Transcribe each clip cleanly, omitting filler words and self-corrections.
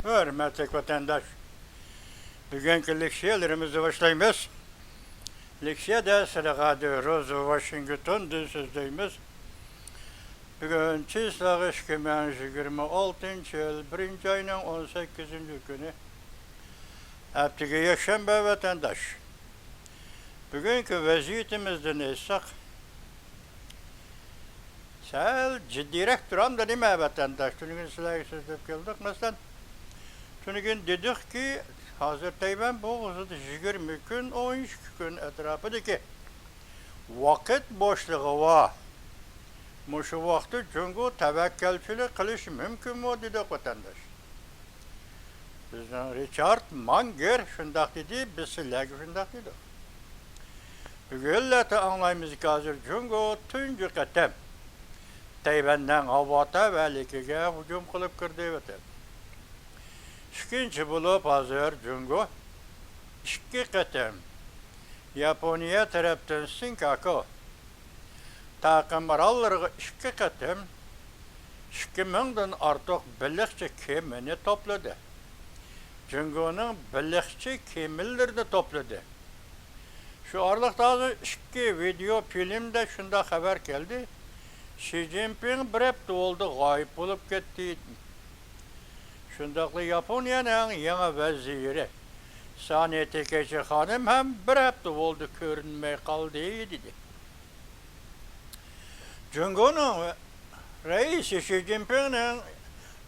Hürmetli vatandaş, bugünkü leksiyalarımızı başlayımız. Leksiyada sırada diyoruz, Washington DC'deyimiz. Bugün Çislak 2026 yıl 1. ayının 18. günü. Heptiki yaşanma vatandaş. Bugünkü vaziyetimizde neysek, sel ciddirek duram da değil mi vatandaş? Tünükün silahı sözlük geldik. Mesela tünükün dedik ki hazır Tayvan boğazı 20 gün, 13 gün etrafındaki vakit boşluğu var. Şu vakti çünkü tevekkelçilik kılış mümkün mü dedik vatandaş. Bizden Richard Manger şundak dedi, biz silahı şundak dedik. Bugün de anlayımız ki hazır çünkü tüncü katem Tayvan'dan havata ve likige hücum kılıp kırdı vatan. İkinci bulup hazır çünkü iki katem Japonya taraftan Sinkaku takımlarları iki katem 2000'den artık birlikçi kemini topladı. Çünkü onun birlikçi kemillerini topladı. Şu aralıkta iki video filmde şunda haber geldi. Xi Jinping bir hafta oldu gayip olup gitti. Şundaklı Japonya'nın yeni veziri Saniye Tekeci Hanım hem bir hafta oldu görünmeye kaldı dedi. Çünkü onun reisi Xi Jinping'in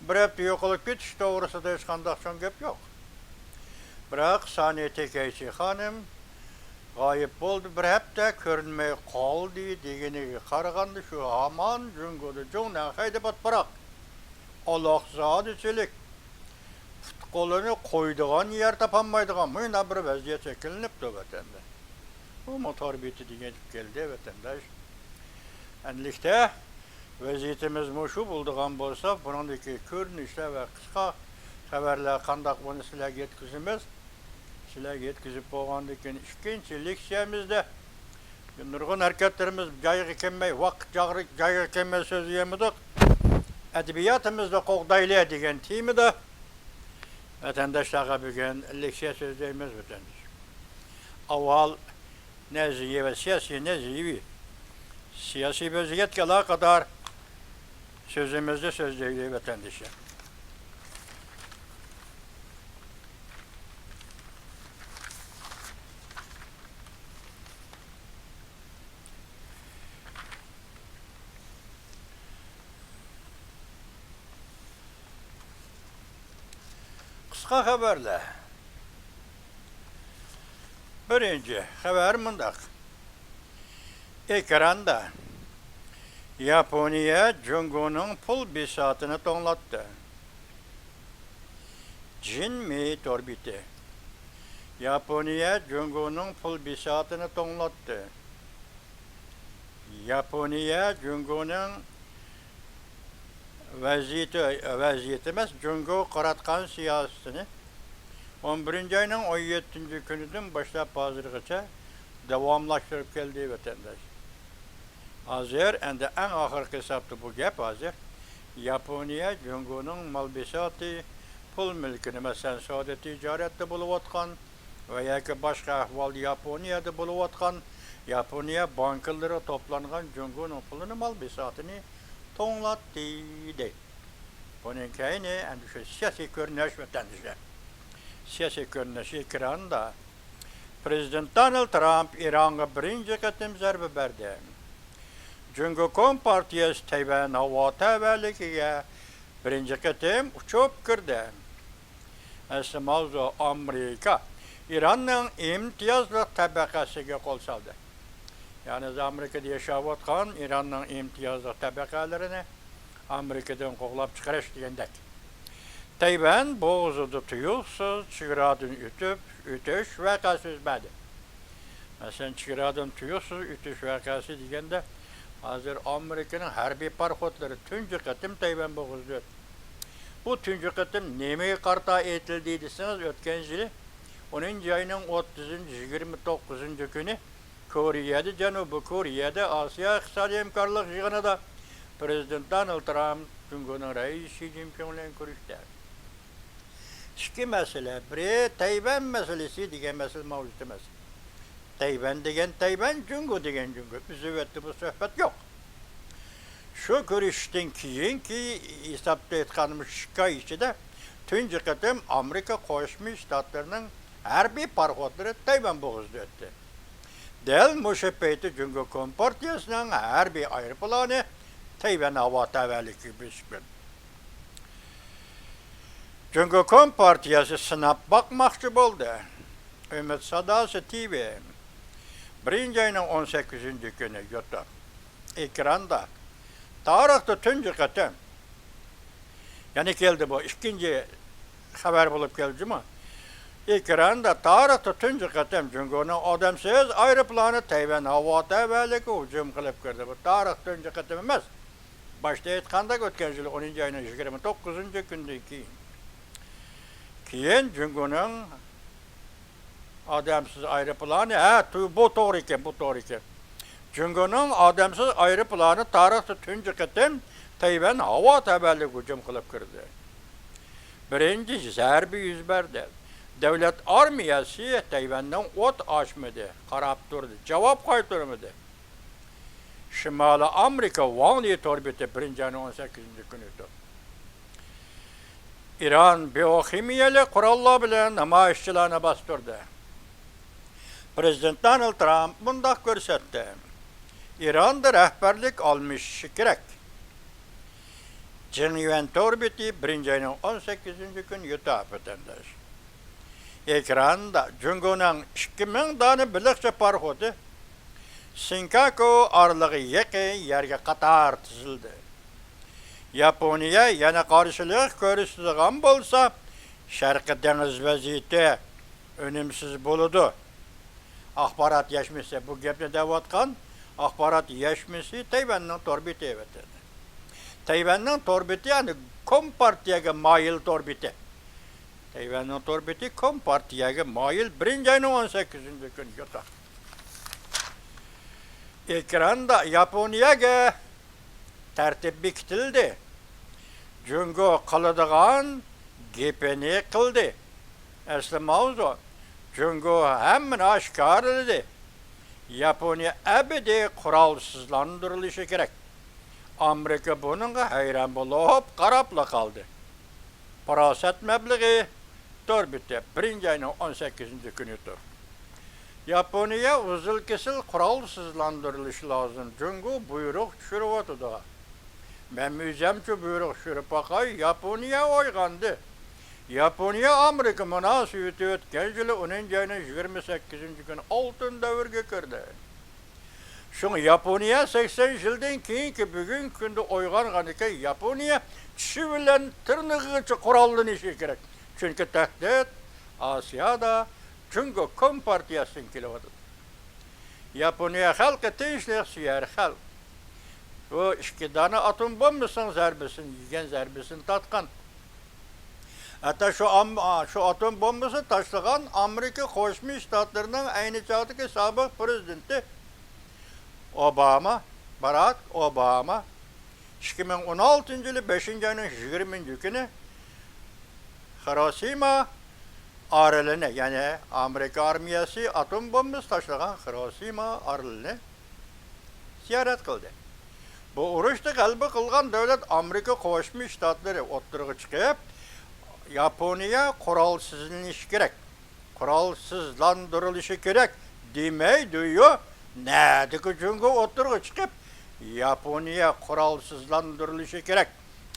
bir hafta yok olup gitti doğrusu da hiç kandakçın gep yok. Bırak Saniye Tekeci Hanım gayip oldu bir hafta görünmeye kaldı degeni karagandı şu aman çünkü çoğuna haydi bat bırak. Allah zadisilik kolunu koyduğun yer tapanmaydıgan mıyla bir vaziyet çekilinip de vatandaş. Bu motor biti diye geldi vatandaş. Enlikte vaziyetimiz şu bulduğun bolsa bunundaki görünüşler ve kısa haberler kandak bunu silah yetkizimiz. Silah yetkizip boğandaki ikinci leksiyemizde nurgun hareketlerimiz cayık ekenmey, cayık ekenmey sözü yemedik. Edebiyatımızda kokdaylı degen timi de vatandaşlara bugün leksiya sözlerimiz vatandaş. Aval neziye ve siyasi neziyevi. Siyasi vaziyet kala kadar sözümüzde sözleri vatandaşa. Kısa haberle. Birinci haber mındak. Ekranda Japonya Jungo'nun pul bisatını tonlattı. Cin mi torbiti? Japonya Jungo'nun pul bisatını tonlattı. Japonya Jungo'nun vaziyetimiz Jungo qaratqan siyasetini 11. ayının 17. günüdün başlap hazırlıqaça davamlaştırıp geldi vatandaş. Hazır, endi en ahırkı hesaptı bu gap hazır. Japonya Jungo'nun malbisatı, pul mülkünü mesela sade ticarette buluvatkan veya ki başka ahval Japonya'da buluvatkan Japonya bankaları toplangan Jungo'nun pulunu malbisatını tonlattı de. Bunun kayını endişe siyasi görünüş vatandaşlar. Siyasi görünüş ekranda Prezident Donald Trump İran'a birinci kıtım zərbe verdi. Çünkü Kompartiyası Tayvan hava təvəlikiyə birinci kıtım uçup girdi. Aslı mavzu Amerika İran'ın imtiyazlı tabakasıga kol saldı. Yani Amerika'da yaşavatkan İran'ın imtiyazlı tabakalarını Amerika'dan qoğlap çıkarış diyendek. Tayvan boğazudu tuyuqsuz, çıgıradın ütüş vakası üzmədi. Mesela çıgıradın tuyuqsuz, ütüş vakası diyende hazır Amerika'nın harbi parxotları tüncü kıtım Tayvan boğazdı. Bu tüncü kıtım nemeyi qarta etildiyseniz ötken yılı 10. ayının 30. 29. günü Kore'de, Canubi Kore'de Asya İqtisadi Hemkarlık Yığını'da Prezident Donald Trump Cumhurbaşkanı Xi Jinping'le görüştü. İki mesele. Biri Tayvan meselesi degan mesele mavcut emas. Tayvan degan Tayvan, Jungo degan Jungo. Üzüvetli bu sohbet yok. Şu görüşten keyinki hesapta etkanımız 2 ay içinde tunji qatim Amerika Qo'shma Shtatlarının harbiy parxodlari Tayvan bo'g'izida o'tdi. Dal mushu payti Jungo Kompartiyasining harbiy aeroplani Tayvan havo tavalligiga beshgan. Jungo Kompartiyasi sinab bakmoqchi bo'ldi. Umid Sadosi TV 1-ayning 18-kuni yurdi. Ekranda tarixda tunji qatim yani keldi bu ikinci haber bulup geldi mi? Ekranda tarixda tunji qatim Jungo'nun odamsiz aeroplani Tayvan havo tavalligiga hujum qilib kirdi. Bu tarix tunji qatim emas. Başta aytganda o'tgan yil 10-ayning 29-kundan keyin Jungo'nun odamsiz aeroplani bu to'g'ri ekan, bu to'g'ri ekan. Jungo'nun odamsiz aeroplani tarixda tunji qatim Tayvan havo tavalligiga hujum qilib kirdi. Birinci zarbi yuz berdi. Devlet armiyasi Tayvandan o't ochmadi, qarab turdi, javob qaytarmadi. Shimoliy Amerika Wanli orbiti 1-ayning 18-kuni o'tdi. İran bioximiyali qurollar bilan namoyishchilarni bostirdi. Prezident Donald Trump bundoq ko'rsatdi. İran'da rahbarlik olmishi kerak. Cinvan orbiti 1-ayning 18-kuni yutib vatandosh. Ekranda Jungo'nun 2000 dona biliqchi parxodi Senkaku orlig'i yaqin yerga qator tizildi. Yaponiya yana qarshilik ko'rsatgan bo'lsa, Sharqiy dengiz vaziyati önümsüz bo'ladi. Axborot yashmisi bu gapni deyotgan axborot yashmisi Tayvanning orbiti evatadi. Tayvanning orbiti yani Kompartiyaga moyil orbiti. Tayvanning orbiti Kompartiyaga moyil 1-ayning 18-kuni yurdi. Ekranda Yaponiyaga tartib bekitildi. Jungo qiladigan gapini qildi. Asli mavzu Jungo hammani oshkor qildi. Yaponiya abadiy qurolsizlantirilishi kerak. Amerika bununla hayran bo'lib qarabla qoldi. Parasat mablag'i orbiti 1-ayning 18-kuni o'tdi. Yaponiya uzul kesil qurolsizlantirilishi lozim. Jungo buyruq tushirib Ben müzemçi buyruq tushirib baqay Yaponiya oyg'andi. Yaponiya Amerika münasibati o'tgan yili 10-ayning 28-kuni oltin davrga kirdi. Şun Yaponiya 80 yildan keyingi bugun kunda oyg'ongan ekan Yaponiya tishi bilan tirnog'igacha qurollanishi kerak. Chunki tahdid Osiyada Jungo Kompartiyasidan kelyapti. Yaponiya xalqi tinchlik suyar xalq. Bu 2 dona atom bombasının zarbesini yegan, zarbesini tatgan. Hatta şu atom bombası taşlagan Amerika Qo'shma Shtatlarının ayni chog'dagi sobiq prezidenti Barack Obama 2016-yili 5-ayning 20-kuni Hiroshima orolini, yani Amerika armiyasi atom bombası taşlagan Hiroshima orolini ziyorat qildi. Bu urushda g'alaba qilgan davlat Amerika Qo'shma Shtatlari o'ttirg'i chiqib, Yaponiya qurolsizlanishi kerak, qurolsizlantirilishi kerak demaydi-yu. Nadiki Jungo o'ttirg'i chiqib, Yaponiya qurolsizlantirilishi kerak,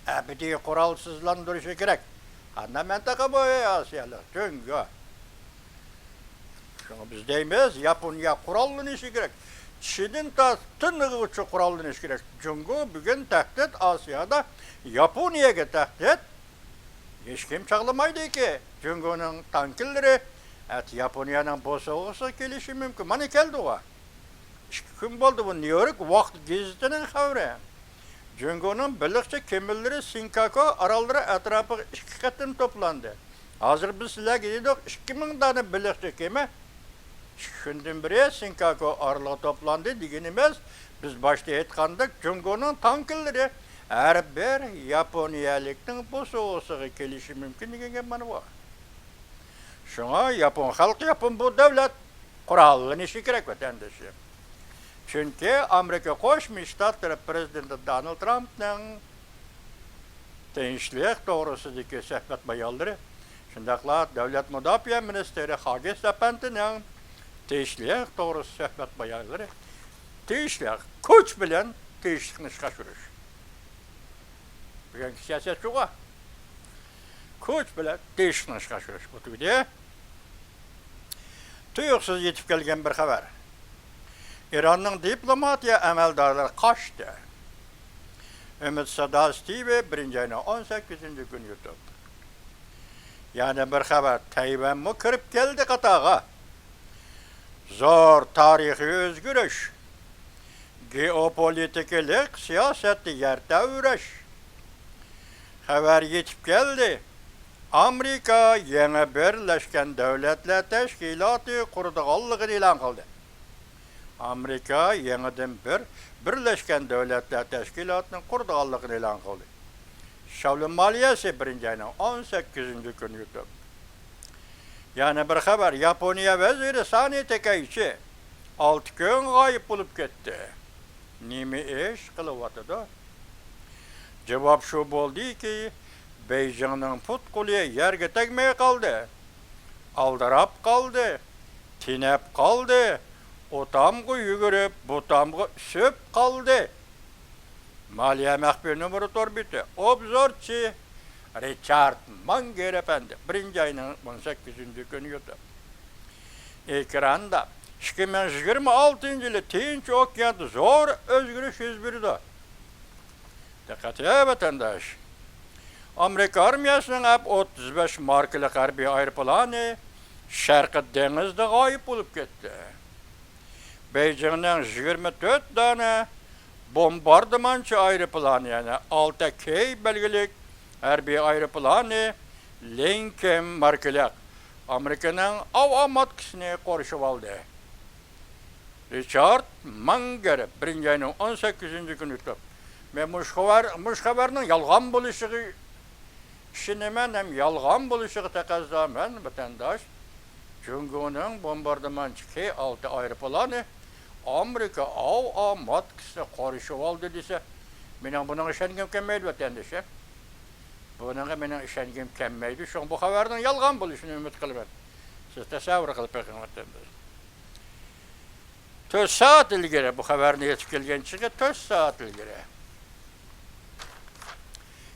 abadiy qurolsizlantirishi kerak. Ana mantaqa bo'yi Osiyolik Jungo. Shuni biz deymiz, Yaponiya qurollanishi kerak. Çin'in ta tırnağıçı kuralını kerak. Jungo bugün tahdid Osiyada Yaponiyaga tahdid. Hiç kim çağlamaydı ki. Jungo'nun tankilleri Yaponiyaning bosog'isi kelishi mumkin. Mana keldi o. 2 kun bo'ldi bu New York vaqt gazetining xabari. Jungo'nun biliqchi kemillari Senkaku orollari atrofiga 2 qatim to'plandi. Hozir biz sizlarga dedik 2000 dona biliqchi kema Şundan beri Senkaku orolida toplandı deganimiz, biz başta aytgandik, Jungo'nun tankilleri her bir Yaponiyalikning bosog'isiga kelishi mumkin degan gap mana bu. Şuna yapın halk yapın bu devlet kuralını işi gerek vatandaşı. Çünkü Amerika Koşmuş Ştatları Prezidenti Donald Trump'ın tinchlik doğrusidagi suhbat bayonlari, shundaqla Davlat Mudofaa ministri Hagi Sapantining tinchlik to'g'risida suhbat bayonlari, tinchlik kuch bilan tinchlikni ishga tushirish. Bugungi siyosat shuga. Kuch bilan tinchlikni ishga tushirish. Bu tug'di. Tuyuqsiz yetib kelgan bir xabar. İranning diplomatiya amaldorlari qochdi. Ümit Sadasi TV 1 ayning 18-kuni YouTube. Yani bir xabar Tayvan mı kirib keldi qatag'a. Zor tarixiy o'zgarish. Geopolitikalik siyosatni yerda urash. Xabar yetib keldi. Amerika yangi Birleşken Devletler Teşkilatı quradiganligini e'lon qildi. Amerika yangidan Birleşken Devletler Teşkilatı'nın quradiganligini e'lon qildi. Shavli maliyasi 1 ayning 18-kuni YouTube. Yani bir xabar Yaponiya veziri Sani Takaichi 6 kun g'oyib bo'lib ketdi. Nima ish qilyapti? Cevap şu bo'ldiki, Beijingning putquli yerga tegmay qoldi. Aldirab qoldi, tinab qoldi. O tamgı yugurib, bu tamgı söp qoldi. Maliya maxfiy numeri torbiti. Obzorchi Richard Manger efendi 1 ayning 18-kuni YouTube. Ekranda 2026-yili Tinch okeanda zo'r o'zgarish yuz berdi. Diqqat vatandosh. Amerika armiyasining 35 markali harbiy aeroplani Sharqiy dengizda g'oyib bo'lib ketdi. Beijingning 24 dona bombardımançı aeroplanı, yani 6K belgelik harbiy aeroplanı Lincoln markalı Amerika'nın av matkisini qorishib oldi. Richard Manger 1 ayning 18-kuni YouTube. Men mush xabarning yolg'on bo'lishiga ishinaman, ham yolg'on bo'lishiga taqozoman vatandosh. Jungoning bombardımançı K-6 aeroplanı Amerika av matkisini qorishib oldi desa, mening buning ishongim kelmaydi vatandosh. Buninga mening ishongim kelmaydi. Shu bu xabarning yolg'on bo'lishini umid qilaman. Siz tasavvur qilib beqing vatandosh. 4 soat ilgari bu xabarni yetib kelganchiga 4 soat ilgari.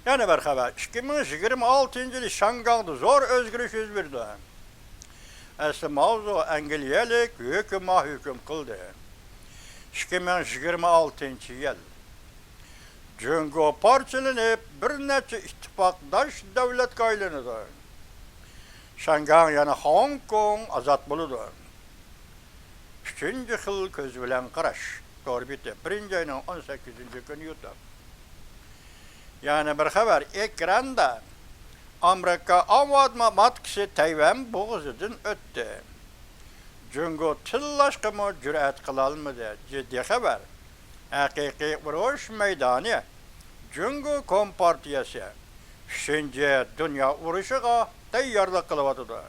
Yana bir xabar. 2026-yili Shangangda zo'r o'zgarish yuz berdi. Asli mavzu Angliyalik hukumat hukm qildi. 2026-yil Jungo parchalanib bir necha ittifoqdosh davlatga aylanadi. Shangang yana Hong Kong ozod bo'ladi. 3-chi xil ko'z bilan qarash. To'rbiti 1 ayning 18-kuni YouTube. Yani bir xabar ekranda Amerika avvatma matkisi Tayvan bo'g'zidan o'tdi. Jungo tillashga jur'at qila olmadi. Jiddiy xabar. Haqiqiy urush maydoni Jungo Kompartiyasi 3-chi dunyo urushiga tayyorlik qilyapti.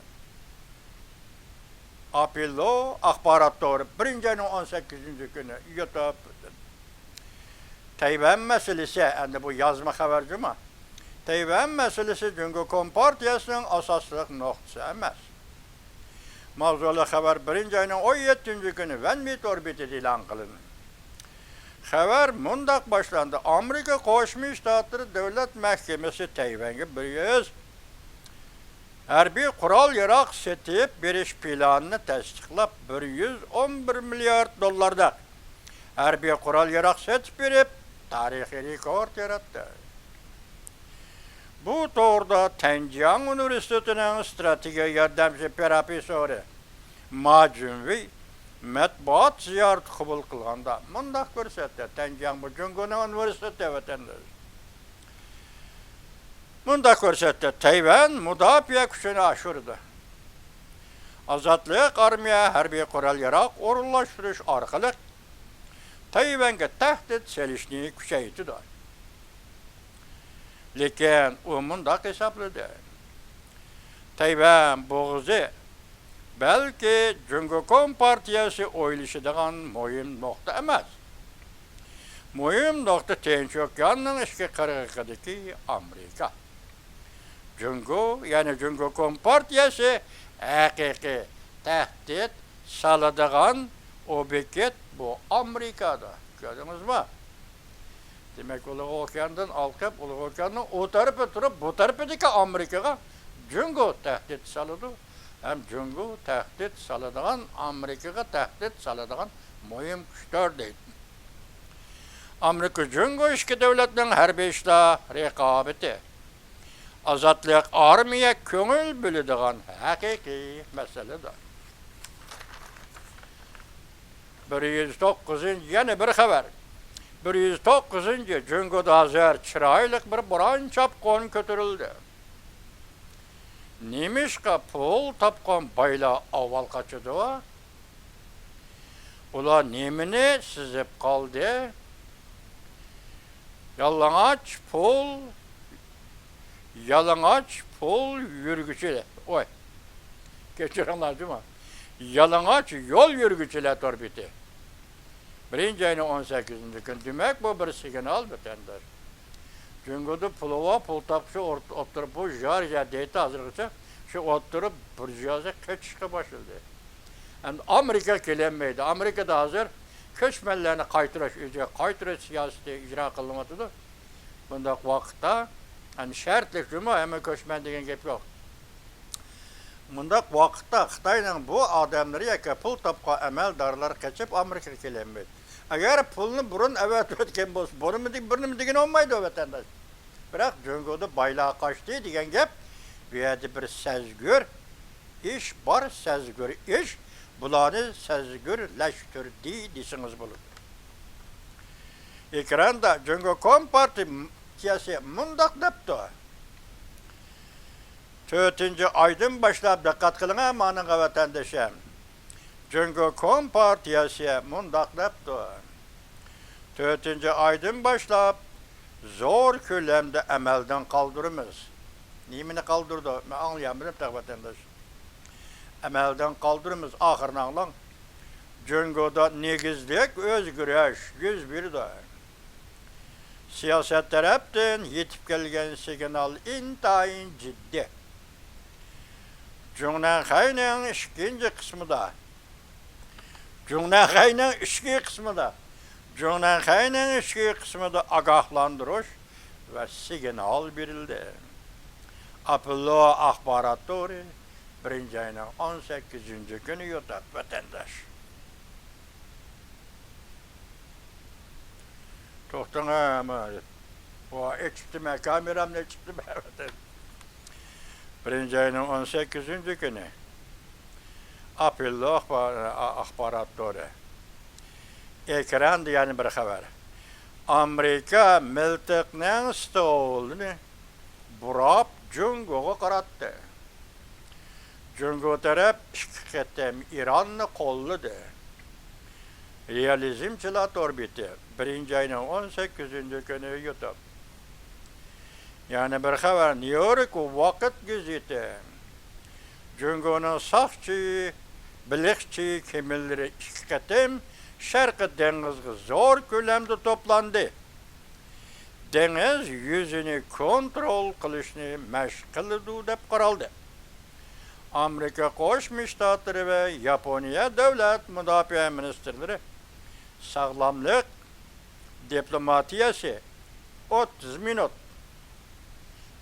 Apollo axborot to'g'ri 1 ayning 18-kuni YouTube. Tayvan meselesi, endi bu yazma xabarcıma. Tayvan meselesi Jungo Kompartiyasining asosliq nuqtasi emas. Mavzuli xabar 1 ayning 17-kuni Vanmit orbitida e'lon qilindi. Xabar mundaq boshlandi. Amerika Qo'shma Shtatlar Davlat Mahkamasi Tayvanga 100 harbiy qurol-yarog' setib berish planini tasdiqlab 111 milliard dollarda harbiy qurol-yarog' setib berib tarixiy rekord yaratdi. Bu to'g'rida Tanjiang Universitetining strategiya yordamchi professori Ma Junwei matbuot ziyorati qabul qilganda mundaq ko'rsatdi. Tanjiang bu Jungoning universiteti vatandosh. Mundaq ko'rsatdi. Tayvan mudofaa kuchini oshirdi. Ozodlik armiya harbiy qurol-yarog' o'rinlashtirish orqali Tayvanga tahdid selishni kuchaytirdi. Lekin u mundaq hisobladi. Tayvan bo'g'zi belki Cungo Kompartiyasi o'ylashadigan muhim nuqta emas. Muhim nuqta Tinch okeanning ishki qirg'og'idagi Amerika. Cungo, ya'ni Cungo Kompartiyasi haqiqiy tahdid soladigan obyekt bu Amerikada. Gördünüz mü? Demek Ulug' okeandan alqib, Ulug' okeanning o tarafı turib, bu tarafidagi Amerikaga Cungo tahdid soladi. Hem Cungo tahdid soladigan, Amerikaga tahdid soladigan muhim kuchlar deydi. Amerika Cungo ishki davlatning harbiy ishda raqobati, azatlik armiya ko'ngil bo'ladigan haqiqiy masaladir. 109 yana bir xabar. 109 Cungo'da hazır chiroyli bir buron chopqon ko'tarildi. Nemişqa pul topgan baylar avval qochdi. Ular nemini sizib qoldi. Yalang'och pul yurguchilar. Oy. Kechiringlar cuma. Yalang'och yo'l yurguchilar torbiti. Birinci ayın 18. gün demek bu bir signal bitendir. Cungo'da pul tapışı oturup bu jarja deydi hazırlıkça şu oturup burjuvazi kaçışa başladı. Yani Amerika kelenmeydi. Amerika'da hazır köçmenlerini qaytırış siyaseti icra kılınmadıdır. Bunda vakitte yani şartlık cuma hemen köçmen degen gep yok. Bunda vakitte Xitay'ın bu adamları yaka pul tapqa emeldarlar kaçıp Amerika kelenmeydi. Eğer pulunu burun evet ötken bolsa, bunu mu degen olmaydı o vatandaş. Bırak Cungo'da baylağa kaçtı degen gep, bir yerde bir sezgür iş var, sezgür iş, bulanı sezgürleştirdi desiniz bulur. Ekranda Cungo Kompartiyasi mundak depti. 4. aydan başlap dikkat kılın amanın vatandaşım. Cungo Kompartiyasi mundak depti. 4. aydan başlap zor kölemde emelden kaldırımız. Nimini kaldırdı? Ben anlayamıyorum vatandaş. Emelden kaldırımız ahırına anlan. Cungo'da negizlik özgürüş 101'de. Siyaset taraftan yetip gelgen signal intayın ciddi. Cunaqay'ın ikinci kısmında. Cunaqay'ın işki kısmında agahlandırış ve signal verildi. Apollo ahbaratları 1. ayının 18. günü yutar vatandaş. Tohtun ama o çıktı kameram ne çıktı vatandaş. 1. ayının 18. günü Apollo ahbaratları ekranda yani bir haber. Amerika miltiqning stolini burab Cungo'ga qaratdi. Cungo taraf ikki qatam İran'ni qo'lladı. Realizmchilar orbiti 1. ayının 18. günü YouTube. Yani bir haber New York Vaqt gazeti. Cungo'ning saqchi, biliqchi kemilleri ikki qatam Şarkı dengizge zor kölemde toplandı. Deniz yüzünü kontrol kılışını meşgul dep qaraldı. Amerika Qo'shma Shtatlari ve Yaponiya davlat mudofaa ministrlari sağlamlık diplomatiyasi 30 minut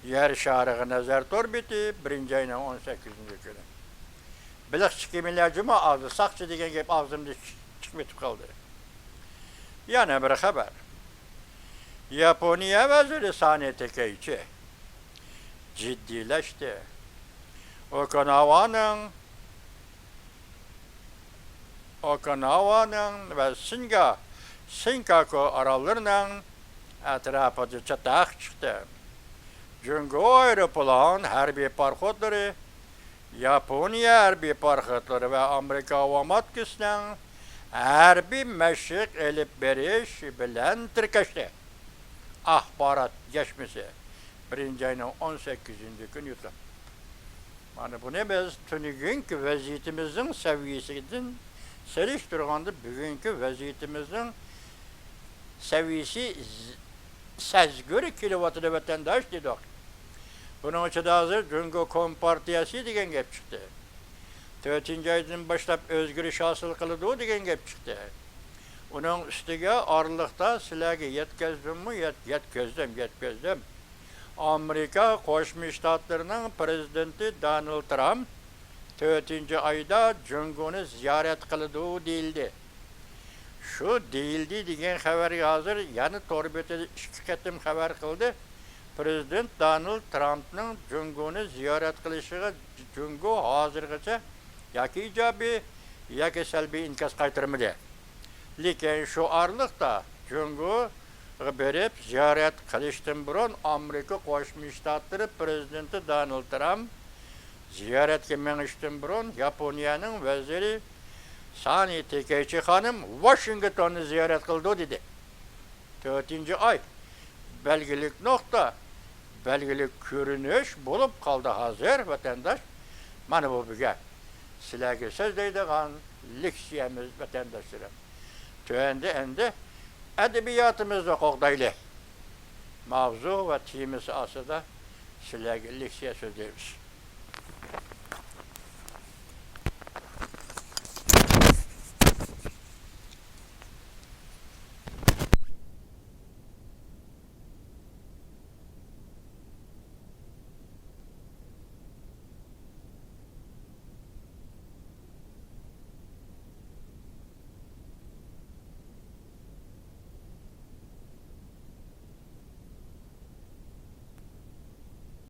yer şarığı nazar torbiti 1. ayının 18. günü. Biliqchi kemillar cuma ağzı saqchi degan gap ağzımda çıkmayıp kaldı. Yana bir haber. Yaponiya veziri Sani Takaichi ciddileşti. Okinawa'nın ve Senkaku aralarının etrafıca çatak çıktı. Cungo aeroplan harbiy parxodları, Yaponiya harbiy parxodları ve Amerika hava matkisining harbiy mashq elib berish bilan tirkashdi. Axborot geçmesi 1. ayının 18. günü yutar. Mana buni biz tünügünkü vaziyetimizin seviyesinden seliştirganda bugünkü vaziyetimizin seviyesi sezgör kilovatını vatandaş dedik. Bunun için de hazır Cungo Kompartiyası degen gep çıktı. 4. aydan başlap özgürlük hasıl kılıdı degen gep çıktı. Onun üstüge aralıkta silahı yetkizdim mi? Yetkizdim. Amerika Koşmuş Ştatlarının prezidenti Donald Trump 4. ayda Cungo'nu ziyaret kılıdı değildi. Şu değildi degen haberi hazır, yani torbeti iki ketim haber kıldı. Prezident Donald Trump'ның Cungo'nu ziyaret kılışıga Cungo hazırgıça yaki icabi, yaki selbi inkas kaytırmıdı. Lekin şu aralıkta Cungo berip ziyaret kılıştın burun Amerika Koşmuş Ştatları prezidenti Donald Trump ziyaretke meniştin burun Japonya'nın veziri Sani Tekeichi hanım Washington'u ziyaret kıldı dedi. 4. ay belgelik nokta, belgelik görünüş bulup kaldı hazır vatandaş. Mana bu büge. Silahı söz deydiğen liksiyemiz vatandaşlarım. Tüende endi edebiyatımızda kokdaylı. Mavzu ve timiz asıda silahı liksiye söz deyimiz.